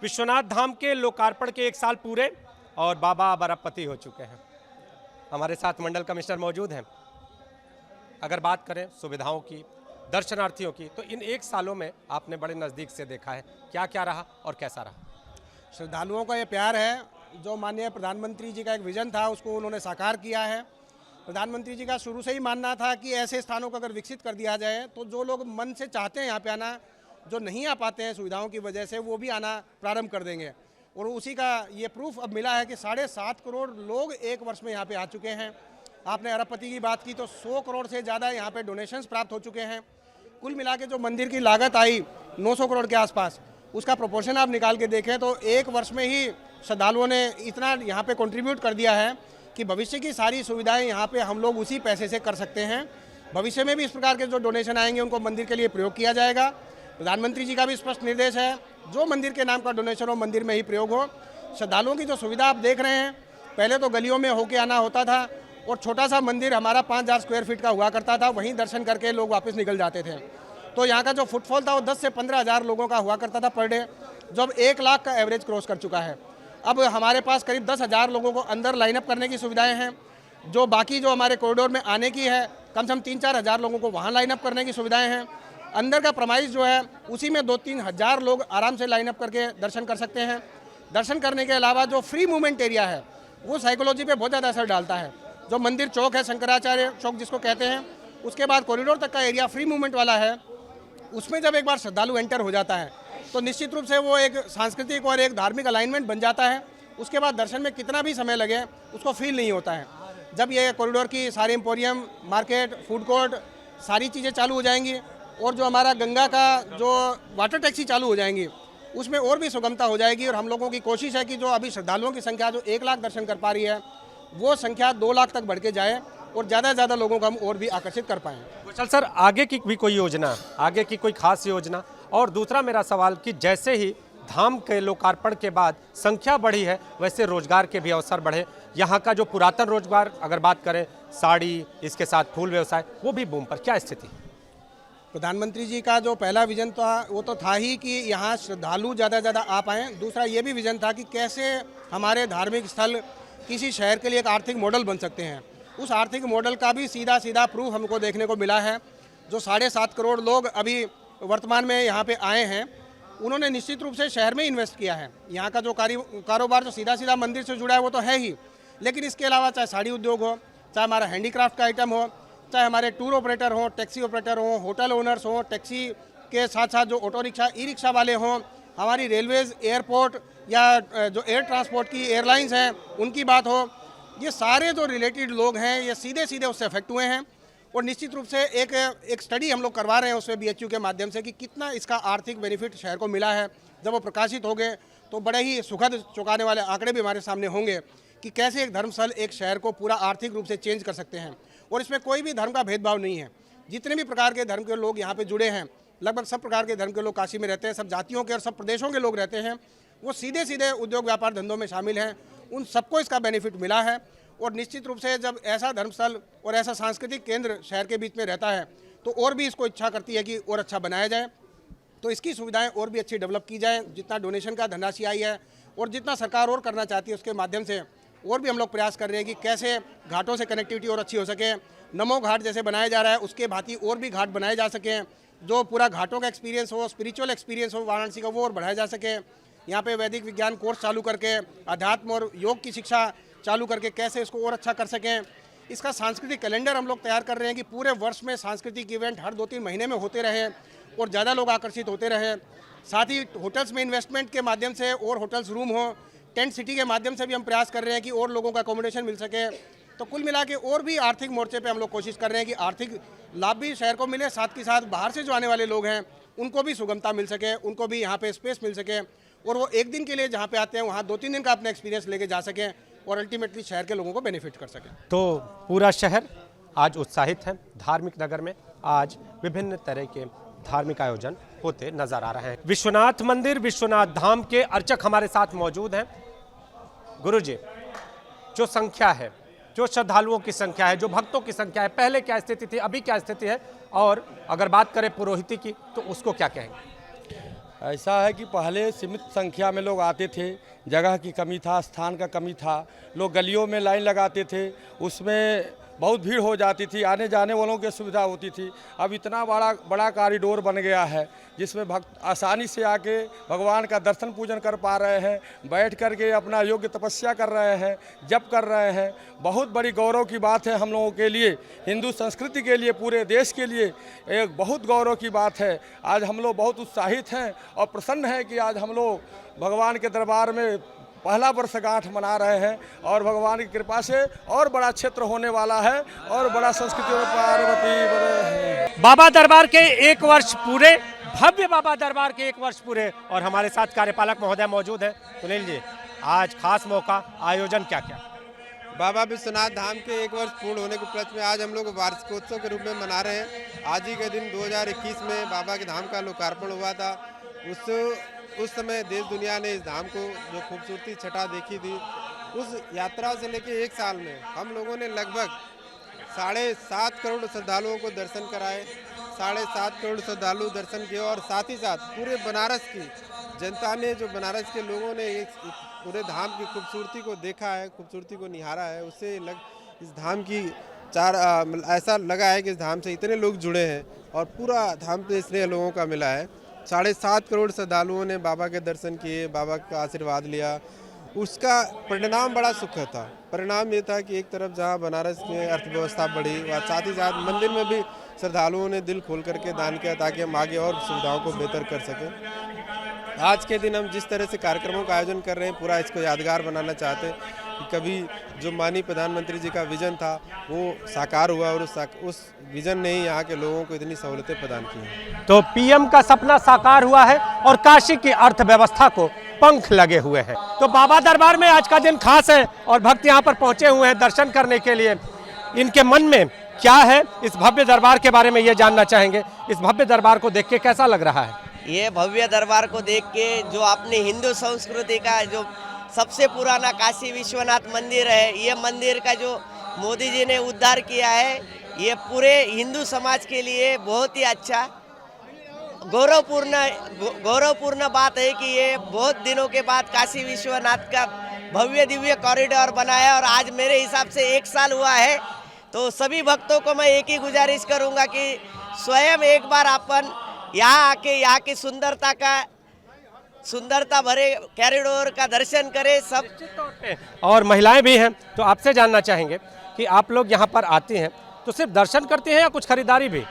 विश्वनाथ धाम के लोकार्पण के 1 साल पूरे और बाबा अब अरबपति हो चुके हैं। हमारे साथ मंडल कमिश्नर मौजूद हैं। अगर बात करें सुविधाओं की, दर्शनार्थियों की, तो इन 1 सालों में आपने बड़े नज़दीक से देखा है, क्या क्या रहा और कैसा रहा? श्रद्धालुओं का ये प्यार है, जो माननीय प्रधानमंत्री जी का एक विजन था उसको उन्होंने साकार किया है। प्रधानमंत्री जी का शुरू से ही मानना था कि ऐसे स्थानों को अगर विकसित कर दिया जाए तो जो लोग मन से चाहते हैं यहाँ पे आना, जो नहीं आ पाते हैं सुविधाओं की वजह से, वो भी आना प्रारंभ कर देंगे। और उसी का ये प्रूफ अब मिला है कि 7.5 करोड़ लोग 1 वर्ष में यहाँ पे आ चुके हैं। आपने अरबपति की बात की तो 100 करोड़ से ज़्यादा यहाँ पे डोनेशंस प्राप्त हो चुके हैं। कुल मिला के जो मंदिर की लागत आई 900 करोड़ के आसपास, उसका प्रोपोर्शन आप निकाल के देखें तो 1 वर्ष में ही श्रद्धालुओं ने इतना यहाँ पे कंट्रीब्यूट कर दिया है कि भविष्य की सारी सुविधाएं यहाँ पे हम लोग उसी पैसे से कर सकते हैं। भविष्य में भी इस प्रकार के जो डोनेशन आएंगे उनको मंदिर के लिए प्रयोग किया जाएगा। प्रधानमंत्री जी का भी स्पष्ट निर्देश है, जो मंदिर के नाम का डोनेशन हो मंदिर में ही प्रयोग हो। श्रद्धालुओं की जो सुविधा आप देख रहे हैं, पहले तो गलियों में होके आना होता था और छोटा सा मंदिर हमारा 5000 स्क्वायर फीट का हुआ करता था, वहीं दर्शन करके लोग वापस निकल जाते थे। तो यहाँ का जो फुटफॉल था वो 10 से 15 हज़ार लोगों का हुआ करता था पर डे, जो अब 1 लाख का एवरेज क्रॉस कर चुका है। अब हमारे पास करीब 10,000 लोगों को अंदर लाइनअप करने की सुविधाएं हैं। जो बाकी जो हमारे कॉरिडोर में आने की है, कम से कम 3-4 हज़ार लोगों को वहाँ लाइनअप करने की सुविधाएं हैं। अंदर का प्रमाइस जो है उसी में 2-3 हज़ार लोग आराम से लाइनअप करके दर्शन कर सकते हैं। दर्शन करने के अलावा जो फ्री मूवमेंट एरिया है वो साइकोलॉजी पे बहुत ज़्यादा असर डालता है। जो मंदिर चौक है, शंकराचार्य चौक जिसको कहते हैं, उसके बाद कॉरिडोर तक का एरिया फ्री मूवमेंट वाला है। उसमें जब एक बार श्रद्धालु एंटर हो जाता है तो निश्चित रूप से वो एक सांस्कृतिक और एक धार्मिक अलाइनमेंट बन जाता है। उसके बाद दर्शन में कितना भी समय लगे उसको फील नहीं होता है। जब ये कॉरिडोर की सारी एम्पोरियम, मार्केट, फूड कोर्ट, सारी चीज़ें चालू हो जाएंगी और जो हमारा गंगा का जो वाटर टैक्सी चालू हो जाएंगी, उसमें और भी सुगमता हो जाएगी। और हम लोगों की कोशिश है कि जो अभी श्रद्धालुओं की संख्या जो 1 लाख दर्शन कर पा रही है, वो संख्या 2 लाख तक बढ़ के जाए और ज़्यादा से ज़्यादा लोगों को हम और भी आकर्षित कर पाएँ। कुशल सर, आगे की भी कोई योजना, आगे की कोई खास योजना? और दूसरा मेरा सवाल कि जैसे ही धाम के लोकार्पण के बाद संख्या बढ़ी है, वैसे रोजगार के भी अवसर बढ़े। यहाँ का जो पुरातन रोजगार अगर बात करें, साड़ी, इसके साथ फूल व्यवसाय, वो भी बूम पर, क्या स्थिति? प्रधानमंत्री जी का जो पहला विजन था वो तो था ही कि यहाँ श्रद्धालु ज़्यादा से ज़्यादा आ पाएँ। दूसरा ये भी विजन था कि कैसे हमारे धार्मिक स्थल किसी शहर के लिए एक आर्थिक मॉडल बन सकते हैं। उस आर्थिक मॉडल का भी सीधा सीधा प्रूफ हमको देखने को मिला है। जो 7.5 करोड़ लोग अभी वर्तमान में यहाँ पे आए हैं, उन्होंने निश्चित रूप से शहर में इन्वेस्ट किया है। यहाँ का जो कारोबार जो सीधा सीधा मंदिर से जुड़ा है वो तो है ही, लेकिन इसके अलावा चाहे साड़ी उद्योग हो, चाहे हमारा हैंडीक्राफ्ट का आइटम हो, चाहे हमारे टूर ऑपरेटर हों, टैक्सी ऑपरेटर हों, होटल ओनर्स हों, टैक्सी के साथ साथ जो ऑटो रिक्शा, ई रिक्शा वाले हों, हमारी रेलवेज़, एयरपोर्ट या जो एयर ट्रांसपोर्ट की एयरलाइंस हैं उनकी बात हो, ये सारे जो रिलेटेड लोग हैं ये सीधे सीधे उससे अफेक्ट हुए हैं। और निश्चित रूप से एक स्टडी हम लोग करवा रहे हैं उसमें BHU के माध्यम से कि कितना इसका आर्थिक बेनिफिट शहर को मिला है। जब वो प्रकाशित हो गए तो बड़े ही सुखद चौंकाने वाले आंकड़े भी हमारे सामने होंगे कि कैसे एक धर्मस्थल एक शहर को पूरा आर्थिक रूप से चेंज कर सकते हैं। और इसमें कोई भी धर्म का भेदभाव नहीं है। जितने भी प्रकार के धर्म के लोग यहाँ पे जुड़े हैं, लगभग सब प्रकार के धर्म के लोग काशी में रहते हैं, सब जातियों के और सब प्रदेशों के लोग रहते हैं, वो सीधे सीधे उद्योग व्यापार धंधों में शामिल हैं। उन सबको इसका बेनिफिट मिला है। और निश्चित रूप से जब ऐसा धर्मस्थल और ऐसा सांस्कृतिक केंद्र शहर के बीच में रहता है तो और भी इसको इच्छा करती है कि और अच्छा बनाया जाए, तो इसकी सुविधाएं और भी अच्छी डेवलप की जाए। जितना डोनेशन का धनराशि आई है और जितना सरकार और करना चाहती है उसके माध्यम से और भी हम लोग प्रयास कर रहे हैं कि कैसे घाटों से कनेक्टिविटी और अच्छी हो सके। नमो घाट जैसे बनाया जा रहा है उसके भांति और भी घाट बनाए जा सकें, जो पूरा घाटों का एक्सपीरियंस हो, स्पिरिचुअल एक्सपीरियंस हो वाराणसी का, वो और बढ़ाया जा सके। यहाँ पे वैदिक विज्ञान कोर्स चालू करके अध्यात्म और योग की शिक्षा चालू करके कैसे इसको और अच्छा कर सकें। इसका सांस्कृतिक कैलेंडर हम लोग तैयार कर रहे हैं कि पूरे वर्ष में सांस्कृतिक इवेंट हर 2-3 महीने में होते रहे और ज़्यादा लोग आकर्षित होते रहे। साथ ही होटल्स में इन्वेस्टमेंट के माध्यम से और होटल्स रूम हो, टेंट सिटी के माध्यम से भी हम प्रयास कर रहे हैं कि और लोगों का अकोमोडेशन मिल सके। तो कुल मिला के और भी आर्थिक मोर्चे पे हम लोग कोशिश कर रहे हैं कि आर्थिक लाभ भी शहर को मिले, साथ के साथ बाहर से जो आने वाले लोग हैं उनको भी सुगमता मिल सके, उनको भी यहाँ पे स्पेस मिल सके और वो एक दिन के लिए जहाँ पे आते हैं वहाँ 2-3 दिन का अपना एक्सपीरियंस लेके जा सकें और अल्टीमेटली शहर के लोगों को बेनिफिट कर सकें। तो पूरा शहर आज उत्साहित है। धार्मिक नगर में आज विभिन्न तरह के धार्मिक आयोजन होते नजर आ रहे हैं। विश्वनाथ मंदिर, विश्वनाथ धाम के अर्चक हमारे साथ मौजूद हैं। गुरुजी, जो संख्या है, जो श्रद्धालुओं की संख्या है, जो भक्तों की संख्या है, पहले क्या स्थिति थी, अभी क्या स्थिति है, और अगर बात करें पुरोहिती की तो उसको क्या कहेंगे? ऐसा है कि पहले सीमित संख्या में लोग आते थे, जगह की कमी था, स्थान का कमी था, लोग गलियों में लाइन लगाते थे, उसमें बहुत भीड़ हो जाती थी, आने जाने वालों की सुविधा होती थी। अब इतना बड़ा कॉरिडोर बन गया है जिसमें भक्त आसानी से आके भगवान का दर्शन पूजन कर पा रहे हैं, बैठ कर के अपना योग्य तपस्या कर रहे हैं, जप कर रहे हैं। बहुत बड़ी गौरव की बात है हम लोगों के लिए, हिंदू संस्कृति के लिए, पूरे देश के लिए एक बहुत गौरव की बात है। आज हम लोग बहुत उत्साहित हैं और प्रसन्न हैं कि आज हम लोग भगवान के दरबार में पहला वर्षगांठ मना रहे हैं और भगवान की कृपा से और बड़ा क्षेत्र होने वाला है और बड़ा संस्कृति और पार्वती बने। बाबा दरबार के 1 वर्ष पूरे, भव्य बाबा दरबार के 1 वर्ष पूरे, और हमारे साथ कार्यपालक महोदय मौजूद हैं। सुनील जी, आज खास मौका, आयोजन क्या क्या? बाबा विश्वनाथ धाम के 1 वर्ष पूर्ण होने के उपलक्ष्य में आज हम लोग वार्षिकोत्सव के रूप में मना रहे हैं। आज ही के दिन 2021 में बाबा के धाम का लोकार्पण हुआ था। उस समय देश दुनिया ने इस धाम को जो खूबसूरती छटा देखी थी, उस यात्रा से लेके 1 साल में हम लोगों ने लगभग 7.5 करोड़ श्रद्धालुओं को दर्शन कराए। 7.5 करोड़ श्रद्धालु दर्शन किए और साथ ही साथ पूरे बनारस की जनता ने, जो बनारस के लोगों ने पूरे धाम की खूबसूरती को देखा है, खूबसूरती को निहारा है। उससे इस धाम की ऐसा लगा है कि इस धाम से इतने लोग जुड़े हैं और पूरा धाम पे स्नेह लोगों का मिला है। 7.5 करोड़ श्रद्धालुओं ने बाबा के दर्शन किए, बाबा का आशीर्वाद लिया। उसका परिणाम बड़ा सुखद था। परिणाम ये था कि एक तरफ जहाँ बनारस में अर्थव्यवस्था बढ़ी, और साथ ही साथ मंदिर में भी श्रद्धालुओं ने दिल खोल करके दान किया ताकि हम आगे और सुविधाओं को बेहतर कर सकें। आज के दिन हम जिस तरह से कार्यक्रमों का आयोजन कर रहे हैं, पूरा इसको यादगार बनाना चाहते हैं कि कभी जो माननीय प्रधानमंत्री जी का विजन था वो साकार हुआ और उस विजन ने ही यहाँ के लोगों को इतनी सहूलतें प्रदान की हैं। तो पीएम का सपना साकार हुआ है और काशी की अर्थव्यवस्था को पंख लगे हुए हैं। तो बाबा दरबार में आज का दिन खास है और भक्त यहाँ पर पहुंचे हुए हैं दर्शन करने के लिए। इनके मन में क्या है, इस भव्य दरबार के बारे में ये जानना चाहेंगे। इस भव्य दरबार को देख के कैसा लग रहा है? ये भव्य दरबार को देख के, जो अपनी हिंदू संस्कृति का जो सबसे पुराना काशी विश्वनाथ मंदिर है, ये मंदिर का जो मोदी जी ने उद्धार किया है, ये पूरे हिंदू समाज के लिए बहुत ही अच्छा गौरवपूर्ण बात है कि ये बहुत दिनों के बाद काशी विश्वनाथ का भव्य दिव्य कॉरिडोर बनाया और आज मेरे हिसाब से 1 साल हुआ है। तो सभी भक्तों को मैं एक ही गुजारिश करूंगा कि स्वयं एक बार अपन यहाँ आके यहाँ की सुंदरता भरे कॉरिडोर का दर्शन करें सब। और महिलाएं भी हैं, तो आपसे जानना चाहेंगे कि आप लोग यहाँ पर आती हैं तो सिर्फ दर्शन करते हैं या कुछ खरीदारी भी?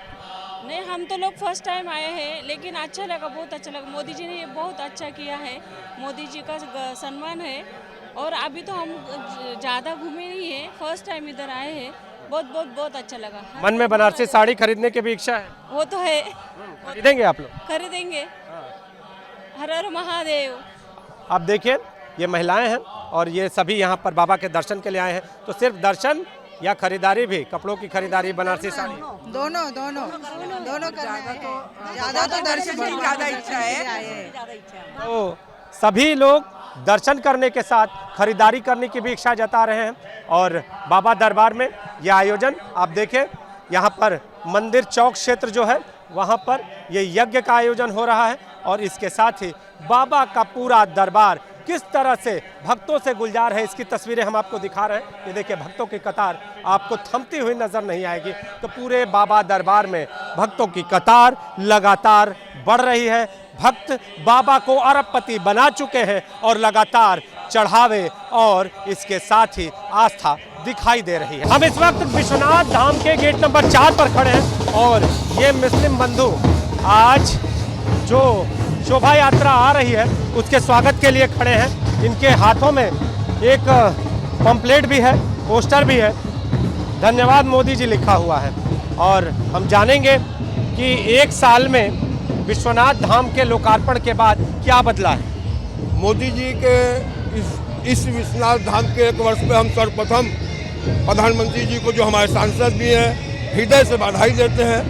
नहीं, हम तो लोग फर्स्ट टाइम आए हैं, लेकिन अच्छा लगा, बहुत अच्छा लगा। मोदी जी ने ये बहुत अच्छा किया है, मोदी जी का सम्मान है। और अभी तो हम ज़्यादा घूमे नहीं है, फर्स्ट टाइम इधर आए हैं। बहुत अच्छा लगा। मन में बनारसी साड़ी खरीदने की भी इच्छा है? वो तो है। खरीदेंगे आप लोग? खरीदेंगे। हर हर महादेव। आप देखिए, ये महिलाएं हैं और ये सभी यहाँ पर बाबा के दर्शन के लिए आए हैं। तो सिर्फ दर्शन या खरीदारी भी, कपड़ों की खरीदारी, बनारसी साड़ी? दोनों ज़्यादा तो दर्शन की ज़्यादा इच्छा है। तो सभी लोग दर्शन करने के साथ खरीदारी करने की भी इच्छा जता रहे हैं। और बाबा दरबार में ये आयोजन आप देखें, यहाँ पर मंदिर चौक क्षेत्र जो है वहाँ पर ये यज्ञ का आयोजन हो रहा है और इसके साथ ही बाबा का पूरा दरबार किस तरह से भक्तों से गुलजार है, इसकी तस्वीरें हम आपको दिखा रहे हैं। ये देखिए, भक्तों की कतार आपको थमती हुई नजर नहीं आएगी। तो पूरे बाबा दरबार में भक्तों की कतार लगातार बढ़ रही है। भक्त बाबा को अरबपति बना चुके हैं और लगातार चढ़ावे और इसके साथ ही आस्था दिखाई दे रही है। हम इस वक्त विश्वनाथ धाम के गेट नंबर 4 पर खड़े हैं और ये मुस्लिम बंधु आज जो शोभा यात्रा आ रही है उसके स्वागत के लिए खड़े हैं। इनके हाथों में एक पंपलेट भी है, पोस्टर भी है, धन्यवाद मोदी जी लिखा हुआ है। और हम जानेंगे कि 1 साल में विश्वनाथ धाम के लोकार्पण के बाद क्या बदला है। मोदी जी के इस विश्वनाथ धाम के 1 वर्ष में हम सर्वप्रथम प्रधानमंत्री जी को, जो हमारे सांसद भी हैं, हृदय से बधाई देते हैं।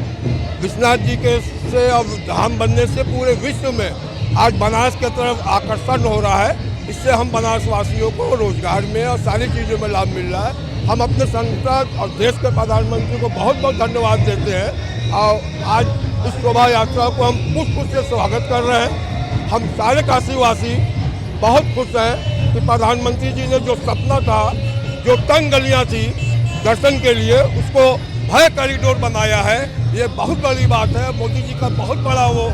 विश्वनाथ जी के से अब धाम बनने से पूरे विश्व में आज बनारस की तरफ आकर्षण हो रहा है। इससे हम बनारस वासियों को रोजगार में और सारी चीज़ों में लाभ मिल रहा है। हम अपने संसद और देश के प्रधानमंत्री को बहुत बहुत धन्यवाद देते हैं और आज इस शोभा यात्रा को हम पुष्प से स्वागत कर रहे हैं हम सारे काशीवासी बहुत खुश हैं कि प्रधानमंत्री जी ने जो सपना था, जो तंग गलियां थी दर्शन के लिए, उसको भय कॉरिडोर बनाया है। ये बहुत बड़ी बात है, मोदी जी का बहुत बड़ा वो।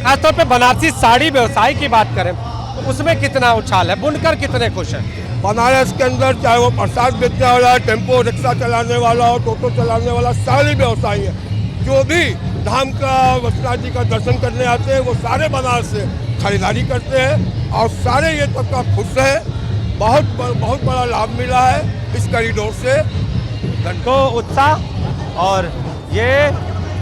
खासतौर पे बनारसी साड़ी व्यवसाय की बात करें तो उसमें कितना उछाल है, बुनकर कितने खुश हैं? बनारस के अंदर चाहे वो प्रसाद बेचने वाला, टेम्पो रिक्शा चलाने वाला और टोटो चलाने वाला, सारे व्यवसायी हैं। जो भी धाम का विश्वनाथ जी का दर्शन करने आते हैं वो सारे बनारस से खरीदारी करते हैं और सारे ये तबका खुश है। बहुत बड़ा लाभ मिला है इस कॉरिडोर से। को उत्साह और ये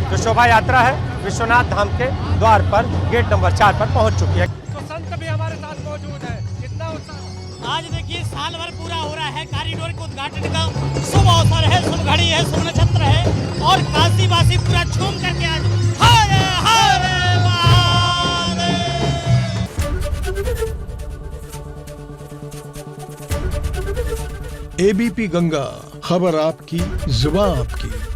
जो शोभा यात्रा है विश्वनाथ धाम के द्वार पर गेट नंबर 4 पर पहुंच चुकी है। तो संत भी हमारे साथ मौजूद है, कितना उत्साह। आज देखिए साल भर पूरा हो रहा है, कॉरिडोर के उद्घाटन का शुभ अवसर है, शुभ घड़ी है, शुभ नक्षत्र है और काशीवासी पूरा झूम करके आज हरे हरे महादेव। एबीपी गंगा, खबर आपकी, जुबान आपकी।